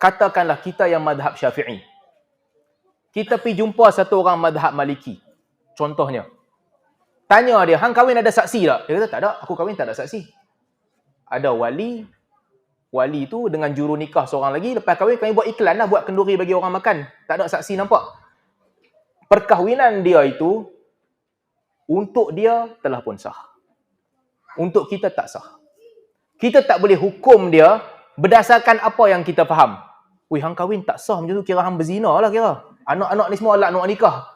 katakanlah kita yang madhab Syafi'i. Kita pergi jumpa satu orang madhab Maliki. Contohnya. Tanya dia, hang kahwin ada saksi tak? Dia kata, tak ada. Aku kahwin tak ada saksi. Ada wali. Wali tu dengan juru nikah seorang lagi. Lepas kahwin, kami buat iklan lah. Buat kenduri bagi orang makan. Tak ada saksi nampak. Perkahwinan dia itu, untuk dia telah pun sah. Untuk kita tak sah. Kita tak boleh hukum dia berdasarkan apa yang kita faham. Wih, hang kahwin tak sah macam tu, kira hang berzina lah kira. Anak-anak ni semua nak nikah.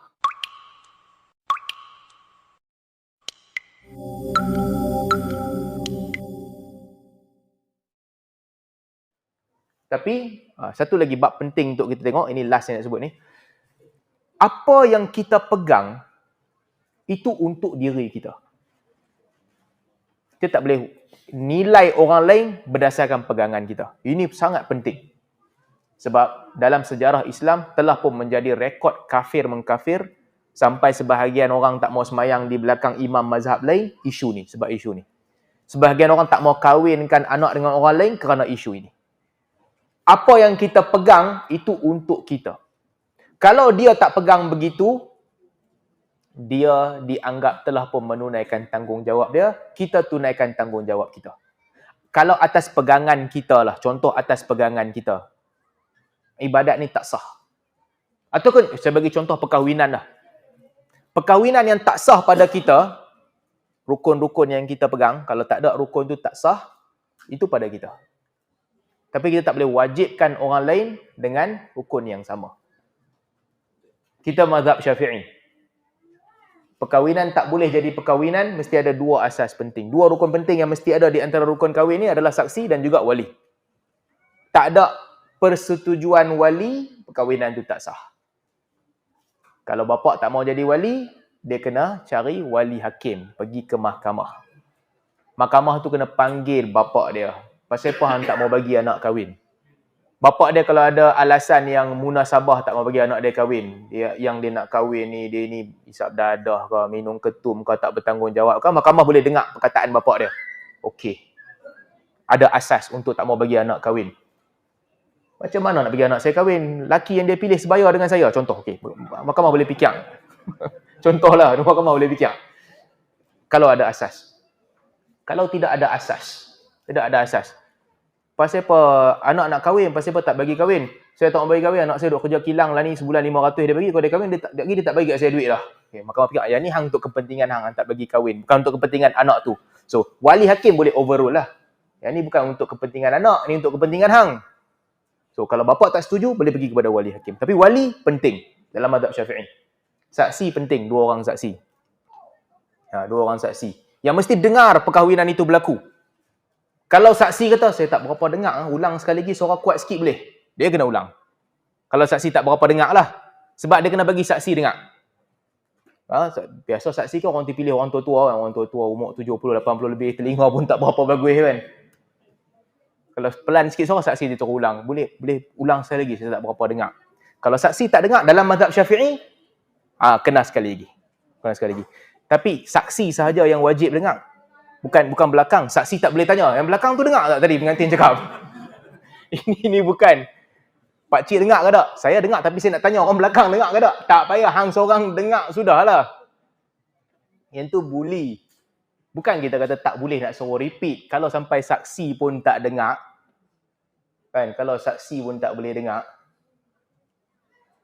Tapi, satu lagi bab penting untuk kita tengok, ini last yang nak sebut ni. Apa yang kita pegang, itu untuk diri kita. Kita tak boleh nilai orang lain berdasarkan pegangan kita. Ini sangat penting. Sebab dalam sejarah Islam telah pun menjadi rekod kafir-mengkafir sampai sebahagian orang tak mau semayang di belakang imam mazhab lain, isu ni, sebab isu ni. Sebahagian orang tak mau kahwinkan anak dengan orang lain kerana isu ini. Apa yang kita pegang, itu untuk kita. Kalau dia tak pegang begitu, dia dianggap telah pun menunaikan tanggungjawab dia, kita tunaikan tanggungjawab kita. Kalau atas pegangan kita lah, contoh atas pegangan kita, ibadat ni tak sah. Ataupun, saya bagi contoh perkahwinan lah. Perkahwinan yang tak sah pada kita, rukun-rukun yang kita pegang, kalau tak ada rukun tu tak sah, itu pada kita. Tapi kita tak boleh wajibkan orang lain dengan rukun yang sama. Kita mazhab Syafi'i. Perkahwinan tak boleh jadi perkahwinan, mesti ada dua asas penting. Dua rukun penting yang mesti ada di antara rukun kahwin ni adalah saksi dan juga wali. Tak ada persetujuan wali, perkahwinan tu tak sah. Kalau bapa tak mau jadi wali, dia kena cari wali hakim, pergi ke mahkamah. Mahkamah tu kena panggil bapa dia. Pasal apa hang tak mau bagi anak kahwin? Bapa dia kalau ada alasan yang munasabah tak mau bagi anak dia kahwin, yang dia nak kahwin ni, dia ni isap dadah ke, minum ketum ke, tak bertanggungjawab ke, mahkamah boleh dengar perkataan bapa dia. Okey. Ada asas untuk tak mau bagi anak kahwin. Macam mana nak bagi anak saya kahwin? Laki yang dia pilih sebaya dengan saya. Contoh, okey. Mahkamah boleh fikir. Contohlah, mahkamah boleh fikir. Kalau ada asas. Kalau tidak ada asas. Tidak ada asas. Pasal apa anak nak kahwin, pasal apa tak bagi kahwin? Saya tak mau bagi kahwin, anak saya duk kerja kilang lah ni, sebulan 500 dia bagi, kalau dia kahwin, dia tak bagi kat saya duit lah. Okay, mahkamah fikir, yang ni hang untuk kepentingan hang tak bagi kahwin, bukan untuk kepentingan anak tu. So, wali hakim boleh overrule lah. Yang ni bukan untuk kepentingan anak, ni untuk kepentingan hang. So, kalau bapa tak setuju, boleh pergi kepada wali hakim. Tapi wali penting dalam mazhab Syafi'i. Saksi penting, 2 orang saksi. 2 orang saksi. Yang mesti dengar perkahwinan itu berlaku. Kalau saksi kata, saya tak berapa dengar, ulang sekali lagi, suara kuat sikit boleh? Dia kena ulang. Kalau saksi tak berapa dengar lah. Sebab dia kena bagi saksi dengar. Biasa saksi kan orang dipilih orang tua-tua, orang tua-tua umur 70, 80 lebih, telinga pun tak berapa bagus kan. Kalau pelan sikit suara, saksi dia terulang. Boleh ulang sekali lagi, saya tak berapa dengar. Kalau saksi tak dengar, dalam mazhab Syafi'i, kena sekali lagi. Kena sekali lagi. Tapi saksi sahaja yang wajib dengar. Bukan belakang. Saksi tak boleh tanya. Yang belakang tu dengar tak tadi pengantin cakap? Ini bukan. Pakcik dengar ke tak? Saya dengar tapi saya nak tanya orang belakang dengar ke tak? Tak payah. Hang seorang dengar sudahlah. Yang tu bully. Bukan kita kata tak boleh nak suruh repeat. Kalau sampai saksi pun tak dengar. Kan? Kalau saksi pun tak boleh dengar.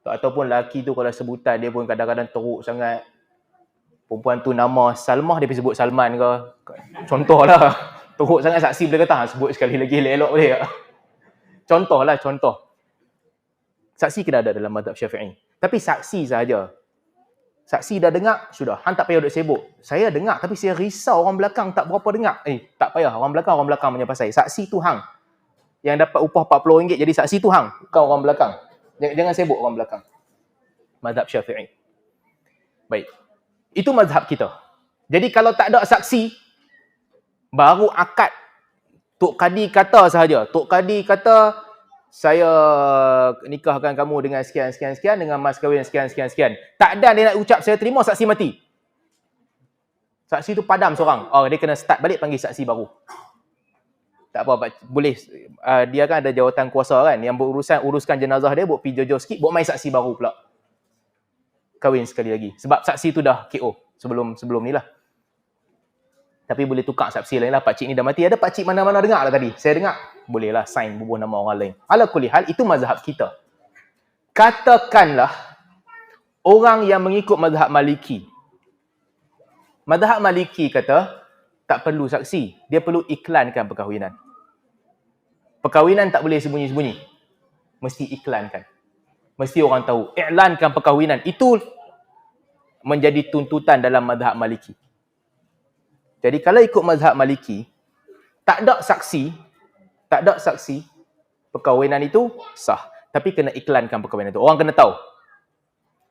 Ataupun lelaki tu kalau sebutan dia pun kadang-kadang teruk sangat. Perempuan tu nama Salmah, dia pergi sebut Salman ke. Contohlah. Teruk sangat saksi boleh kata, sebut sekali lagi elok boleh tak? Contohlah, contoh. Saksi kena ada dalam mazhab Syafi'i. Tapi saksi sahaja. Saksi dah dengar, sudah. Hang tak payah duduk sibuk. Saya dengar, tapi saya risau orang belakang tak berapa dengar. Tak payah. Orang belakang punya pasal. Saksi tu hang. Yang dapat upah RM40, jadi saksi tu hang. Bukan orang belakang. Jangan sibuk orang belakang. Mazhab Syafi'i. Baik. Itu mazhab kita. Jadi kalau tak ada saksi, baru akad Tok Kadi kata sahaja. Tok Kadi kata, saya nikahkan kamu dengan sekian, dengan mas kahwin sekian. Tak ada dia nak ucap saya terima, saksi mati. Saksi tu padam seorang. Dia kena start balik panggil saksi baru. Tak apa, boleh. Dia kan ada jawatan kuasa kan, yang uruskan jenazah dia, buat pergi jauh-jauh sikit, buat main saksi baru pula. Kahwin sekali lagi. Sebab saksi tu dah KO sebelum ni lah. Tapi boleh tukar saksi lain lah. Pakcik ni dah mati. Ada pakcik mana-mana dengar lah tadi? Saya dengar. Bolehlah sign bubuh nama orang lain. Ala kulli hal, itu mazhab kita. Katakanlah orang yang mengikut mazhab Maliki. Mazhab Maliki kata tak perlu saksi. Dia perlu iklankan perkahwinan. Perkahwinan tak boleh sembunyi-sembunyi. Mesti iklankan. Mesti orang tahu. Iklankan perkahwinan. Itu menjadi tuntutan dalam mazhab Maliki. Jadi kalau ikut mazhab Maliki, tak ada saksi, perkahwinan itu sah. Tapi kena iklankan perkahwinan itu. Orang kena tahu.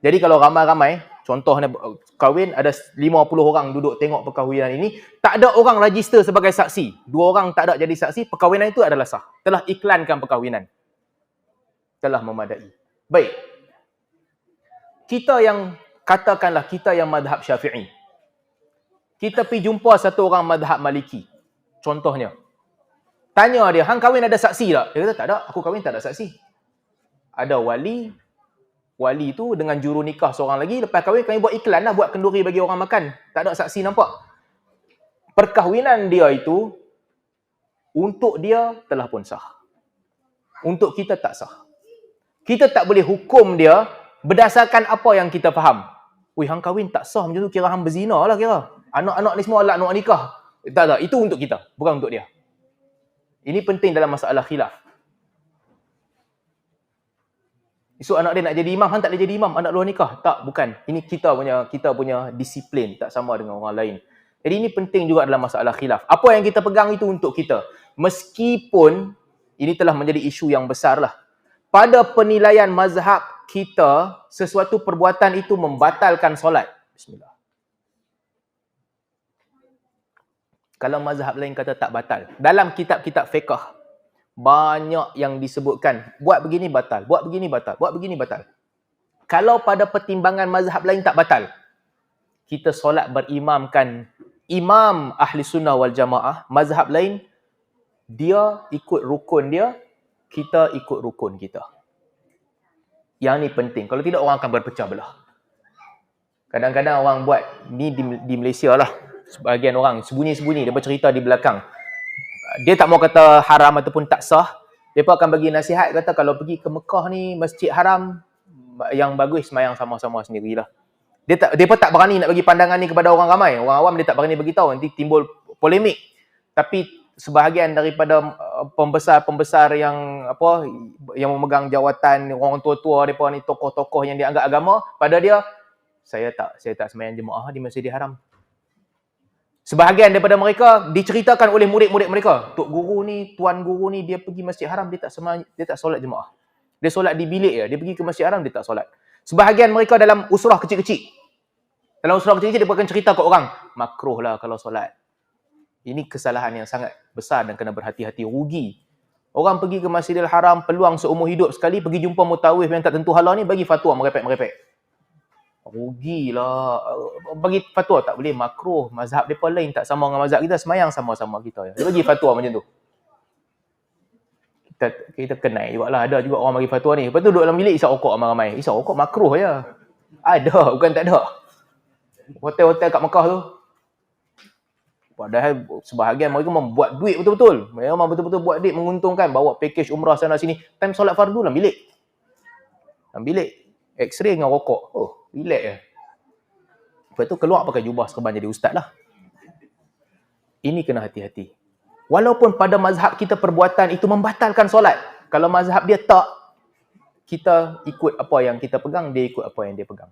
Jadi kalau ramai-ramai, contohnya kahwin, ada 50 orang duduk tengok perkahwinan ini, tak ada orang register sebagai saksi. 2 orang tak ada jadi saksi, perkahwinan itu adalah sah. Telah iklankan perkahwinan. Telah memadai. Baik. Katakanlah kita yang mazhab Syafi'i. Kita pergi jumpa satu orang mazhab Maliki. Contohnya. Tanya dia, hang kahwin ada saksi tak? Dia kata, tak ada. Aku kahwin tak ada saksi. Ada wali. Wali tu dengan juru nikah seorang lagi. Lepas kahwin, kami buat iklan lah. Buat kenduri bagi orang makan. Tak ada saksi nampak. Perkahwinan dia itu, untuk dia telah pun sah. Untuk kita tak sah. Kita tak boleh hukum dia berdasarkan apa yang kita faham. Wih, hang kahwin tak sah macam tu, kira hang berzina lah kira. Anak-anak ni semua anak nikah. Tak, itu untuk kita, bukan untuk dia. Ini penting dalam masalah khilaf. Esok anak dia nak jadi imam, hang tak boleh jadi imam, anak luar nikah. Tak, bukan. Ini kita punya disiplin, tak sama dengan orang lain. Jadi ini penting juga dalam masalah khilaf. Apa yang kita pegang itu untuk kita. Meskipun ini telah menjadi isu yang besar lah. Pada penilaian mazhab kita, sesuatu perbuatan itu membatalkan solat. Bismillah. Kalau mazhab lain kata tak batal. Dalam kitab-kitab fiqh, banyak yang disebutkan, buat begini batal, buat begini batal, buat begini batal. Kalau pada pertimbangan mazhab lain tak batal, kita solat berimamkan imam ahli sunnah wal jamaah, mazhab lain, dia ikut rukun dia, kita ikut rukun kita. Yang ni penting. Kalau tidak, orang akan berpecah belah. Kadang-kadang orang buat, ni di Malaysia lah, sebahagian orang sembunyi-sembunyi, dia bercerita di belakang. Dia tak mau kata haram ataupun tak sah. Dia pun akan bagi nasihat, kata kalau pergi ke Mekah ni, masjid haram, yang bagus semayang sama-sama sendirilah. Dia pun tak berani nak bagi pandangan ni kepada orang ramai. Orang awam dia tak berani beritahu, nanti timbul polemik. Tapi sebahagian daripada pembesar-pembesar yang memegang jawatan, orang tua-tua mereka ni, tokoh-tokoh yang dianggap agama, pada dia, saya tak semayang jemaah di Masjidil Haram. Sebahagian daripada mereka diceritakan oleh murid-murid mereka. Tok guru ni, tuan guru ni, dia pergi Masjid Haram, dia tak solat jemaah. Dia solat di bilik dia. Dia pergi ke Masjid Haram, dia tak solat. Sebahagian mereka dalam usrah kecil-kecil. Dalam usrah kecil-kecil, dia akan cerita ke orang, makruh lah kalau solat. Ini kesalahan yang sangat besar dan kena berhati-hati, rugi. Orang pergi ke Masjidil Haram, peluang seumur hidup sekali, pergi jumpa mutawif yang tak tentu halal ni, bagi fatwa merepek-merepek. Rugilah. Bagi fatwa tak boleh, makruh. Mazhab mereka lain tak sama dengan mazhab kita, semayang sama-sama kita. Dia bagi fatwa macam tu. Kita kenal juga lah. Ada juga orang bagi fatwa ni. Lepas tu duduk dalam bilik, isap rokok ramai-ramai. Isap rokok makruh je. Ada, bukan tak ada. Hotel-hotel kat Mekah tu. Padahal sebahagian mereka membuat duit betul-betul. Memang betul-betul buat duit, menguntungkan. Bawa package umrah sana sini. Time solat fardu dalam bilik. Dalam bilik. X-ray dengan rokok. Oh, relax je. Lepas tu keluar pakai jubah serban jadi ustaz lah. Ini kena hati-hati. Walaupun pada mazhab kita perbuatan itu membatalkan solat. Kalau mazhab dia tak, kita ikut apa yang kita pegang, dia ikut apa yang dia pegang.